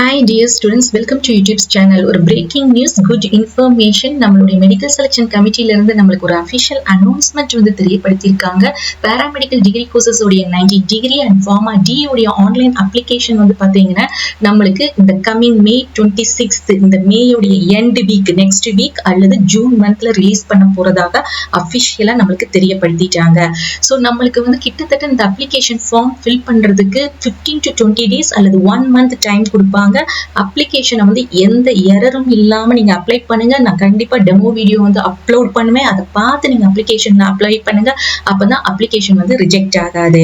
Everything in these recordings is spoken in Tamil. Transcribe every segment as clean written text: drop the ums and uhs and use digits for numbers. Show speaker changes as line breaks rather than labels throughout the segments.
Hi dear students, welcome to YouTube's channel. ஒரு breaking news, good information. நம்மளுடைய மெடிக்கல் செலக்ஷன் கமிட்டில இருந்து நம்மளுக்கு ஒரு அஃபிஷியல் அனௌன்ஸ்மெண்ட் வந்து தெரியப்படுத்தியிருக்காங்க. பாராமெடிக்கல் டிகிரி கோர்சஸ் உடைய 90 டிகிரி அண்ட் ஃபார்மா டி உடைய ஆன்லைன் அப்ளிகேஷன் வந்து பாத்தீங்கன்னா நம்மளுக்கு இந்த கமிங் மே 26th இந்த மேயுடைய எண்ட் வீக் நெக்ஸ்ட் வீக் அல்லது ஜூன் மந்த்ல ரிலீஸ் பண்ண போறதாக அஃபிஷியலா நம்மளுக்கு தெரியப்படுத்திட்டாங்க. ஸோ நம்மளுக்கு வந்து கிட்டத்தட்ட இந்த அப்ளிகேஷன் ஃபார்ம் ஃபில் பண்றதுக்கு 15 to 20 days அல்லது 1 month டைம் கொடுப்பாங்க. அப்ளிகேஷனை வந்து எந்த எரரும் இல்லாம நீங்க அப்ளை பண்ணுங்க. நான் கண்டிப்பா டெமோ வீடியோ வந்து அப்லோட் பண்ணுவேன். அதை பார்த்து நீங்க அப்ளிகேஷன் அப்ளை பண்ணுங்க. அப்பதான் அப்ளிகேஷன் வந்து ரிஜெக்ட் ஆகாது.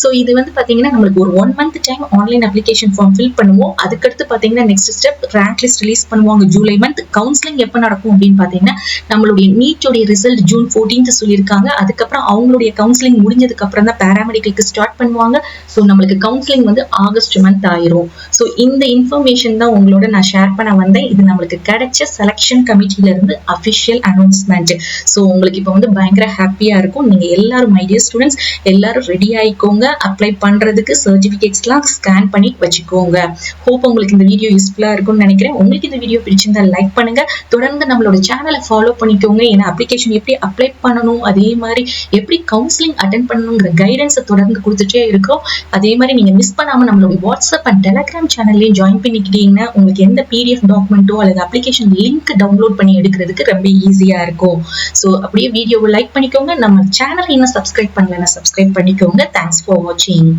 ஸோ இது வந்து பாத்தீங்கன்னா நம்மளுக்கு ஒரு 1 month time online application form fill பண்ணுவோம். அதுக்கடுத்து பாத்தீங்கன்னா next step rank list release பண்ணுவாங்க ஜூலை மந்த். கவுன்சிலிங் எப்ப நடக்கும் அப்படின்னு பாத்தீங்கன்னா நம்மளுடைய நீட்டோடைய ரிசல்ட் ஜூன் 14th சொல்லியிருக்காங்க. அதுக்கப்புறம் அவங்களுடைய கவுன்சிலிங் முடிஞ்சதுக்கு அப்புறம் தான் பாராமெடிக்கலுக்கு ஸ்டார்ட் பண்ணுவாங்க. ஸோ நம்மளுக்கு கவுன்சிலிங் வந்து ஆகஸ்ட் மந்த் ஆயிரும். ஸோ இந்த இன்ஃபர்மேஷன் தான் உங்களோட நான் ஷேர் பண்ண வந்தேன். இது நம்மளுக்கு கிடைச்ச செலக்ஷன் கமிட்டில இருந்து அஃபிஷியல் அனௌன்ஸ்மெண்ட். ஸோ உங்களுக்கு இப்போ வந்து பயங்கர ஹாப்பியா இருக்கும். நீங்க எல்லாரும் மை டியர் ஸ்டூடெண்ட்ஸ் எல்லாரும் ரெடி ஆயிக்கோங்க. அப்ளை பண்றதுக்கு சர்டிபிகேட்ஸ்லாம் ஸ்கேன் பண்ணி வச்சுக்கோங்க. ஹோப் உங்களுக்கு இந்த வீடியோ யூஸ்ஃபுல்லா இருக்கும்னு நினைக்கிறேன். உங்களுக்கு இந்த வீடியோ பிடிச்சிருந்தா லைக் பண்ணுங்க. தொடர்ந்து நம்மளோட சேனலை ஃபாலோ பண்ணிக்கோங்க. ஏன்னா அப்ளிகேஷன் எப்படி அப்ளை பண்ணணும், அதே மாதிரி எப்படி கவுன்சிலிங் அட்டென்ட் பண்ணணுங்கிற கைடன்ஸை தொடர்ந்து கொடுத்துட்டே இருக்கோம். அதே மாதிரி நீங்க மிஸ் பண்ணாம நம்மளுடைய வாட்ஸ்அப் அண்ட் டெலிகிராம் சேனல்லையும் ஜாயின் பண்ணிக்கிட்டீங்கன்னா உங்களுக்கு எந்த பிடிஎஃப் டாக்குமெண்ட்டோ அல்லது அப்ளிகேஷன் லிங்க் டவுன்லோட் பண்ணி எடுக்கிறதுக்கு ரொம்ப ஈஸியா இருக்கும். ஸோ அப்படியே வீடியோவை லைக் பண்ணிக்கோங்க. நம்ம சேனலை இன்னும் சப்ஸ்கிரைப் பண்ணலன்னா சப்ஸ்கிரைப் பண்ணிக்கோங்க. தேங்க்ஸ் ஃபார் வாட்சிங்.